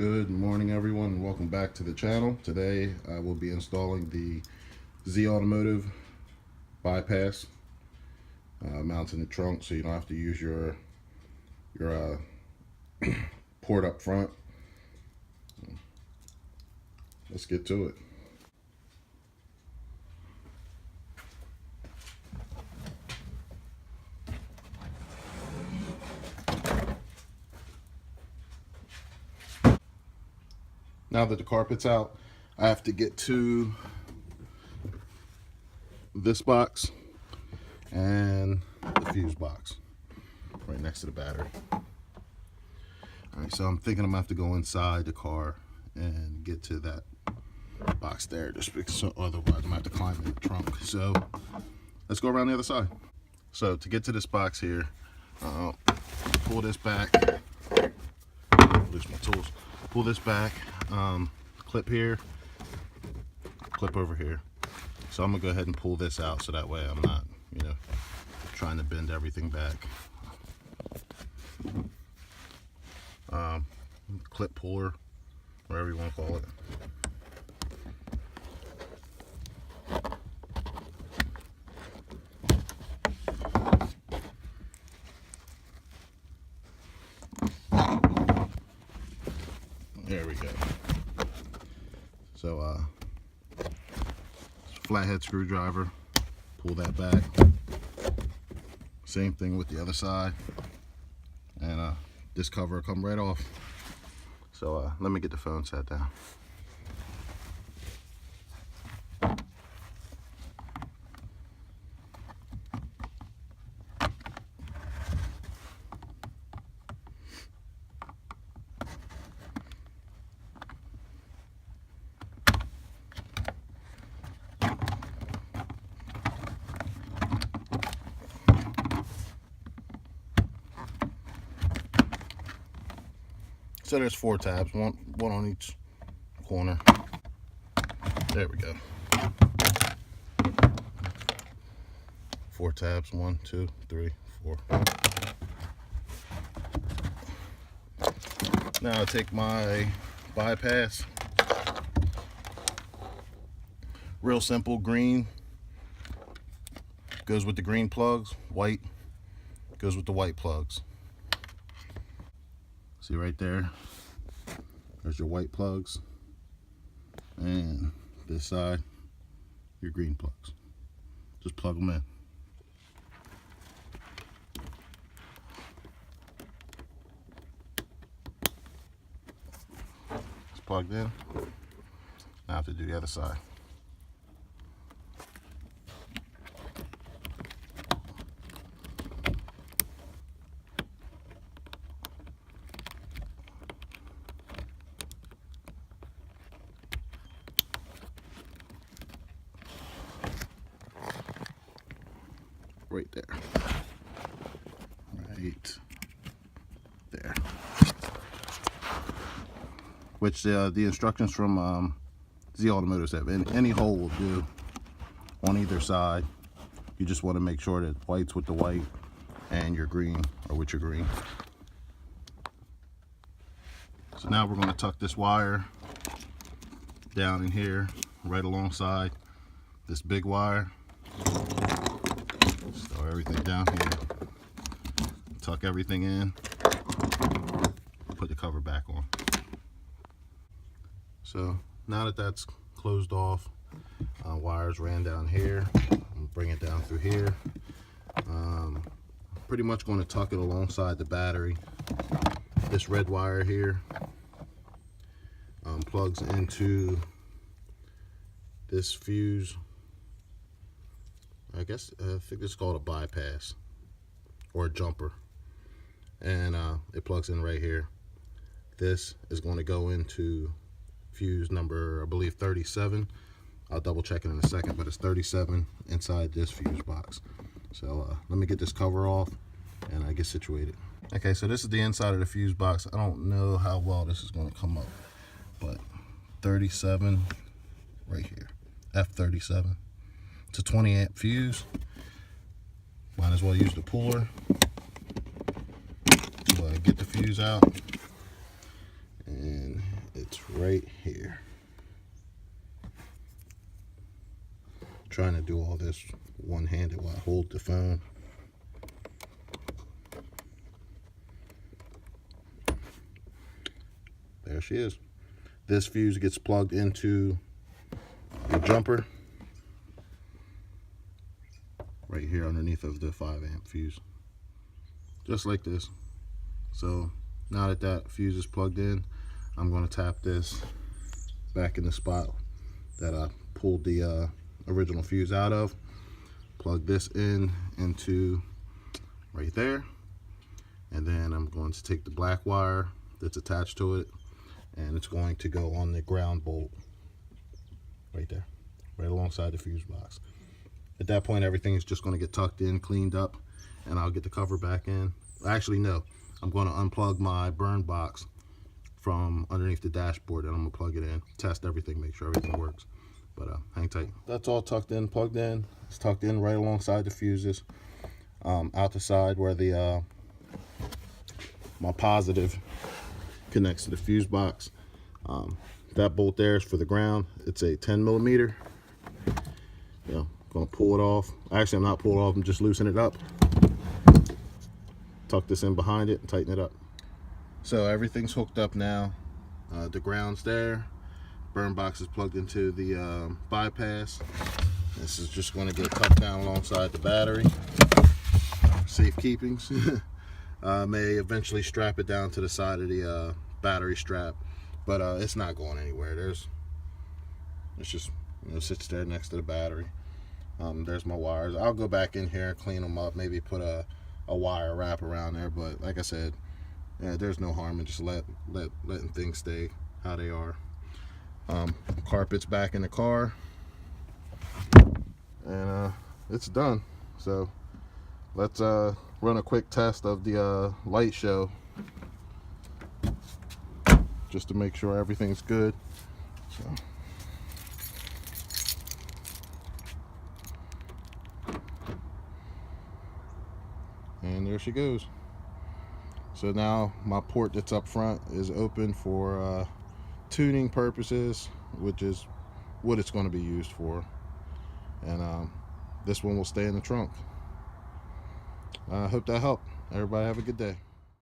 Good morning, everyone, and welcome back to the channel. Today I will be installing the Zautomotive bypass mounted in the trunk, so you don't have to use your port up front. Let's get to it. Now that the carpet's out, I have to get to this box and the fuse box right next to the battery. Alright, so I'm thinking I'm gonna have to go inside the car and get to that box there, just because otherwise I'm gonna have to climb in the trunk. So let's go around the other side. So to get to this box here, pull this back, lose my tools, pull this back, clip here, clip over here. So I'm gonna go ahead and pull this out so that way I'm not, trying to bend everything back. Clip puller, whatever you want to call it. There we go. So flathead screwdriver, pull that back. Same thing with the other side, and this cover will come right off. So let me get the phone set down. So there's 4 tabs, one on each corner. There we go. 4 tabs, 1, 2, 3, 4. Now I take my bypass. Real simple, green goes with the green plugs, white goes with the white plugs. See right there, there's your white plugs, and this side, your green plugs. Just plug them in. It's plugged in. Now I have to do the other side. Right there. Right there. Which the instructions from Zautomotive said any hole will do on either side. You just want to make sure that white's with the white and your green are with your green. So now we're going to tuck this wire down in here, right alongside this big wire. Throw everything down here, tuck everything in, put the cover back on. So now that that's closed off, wires ran down here, I'm bring it down through here. Pretty much going to tuck it alongside the battery. This red wire here plugs into this fuse. I think it's called a bypass or a jumper, and it plugs in right here. This is going to go into fuse number, I believe, 37. I'll double check it in a second, but it's 37 inside this fuse box. So let me get this cover off and I get situated. Okay, so this is the inside of the fuse box. I don't know how well this is going to come up, but 37 right here, F37. It's a 20 amp fuse. Might as well use the puller. So get the fuse out and It's right here. Trying to do all this one-handed while I hold the phone. There she is. This fuse gets plugged into the jumper right here underneath of the 5 amp fuse, just like this. So now that that fuse is plugged in, I'm going to tap this back in the spot that I pulled the original fuse out of, plug this in into right there, and then I'm going to take the black wire that's attached to it, and it's going to go on the ground bolt right there, right alongside the fuse box. At that point, everything is just going to get tucked in, cleaned up, and I'll get the cover back in. Actually, no, I'm going to unplug my burn box from underneath the dashboard, and I'm going to plug it in, test everything, make sure everything works. But hang tight. That's all tucked in, plugged in. It's tucked in right alongside the fuses, out the side where the my positive connects to the fuse box. That bolt there is for the ground. It's a 10 millimeter. Yeah, gonna pull it off. Actually, I'm not pulling it off, I'm just loosening it up. Tuck this in behind it and tighten it up. So everything's hooked up now. The ground's there. Burn box is plugged into the bypass. This is just going to get tucked down alongside the battery. Safe keepings. May eventually strap it down to the side of the battery strap, but it's not going anywhere. It's just, you know, sits there next to the battery. There's my wires. I'll go back in here and clean them up, maybe put a wire wrap around there, but like I said, yeah, there's no harm in just letting things stay how they are. Carpet's back in the car, and it's done. So let's run a quick test of the light show just to make sure everything's good. So and there she goes. So now my port that's up front is open for tuning purposes, which is what it's going to be used for, and this one will stay in the trunk. I hope that helped. Everybody have a good day.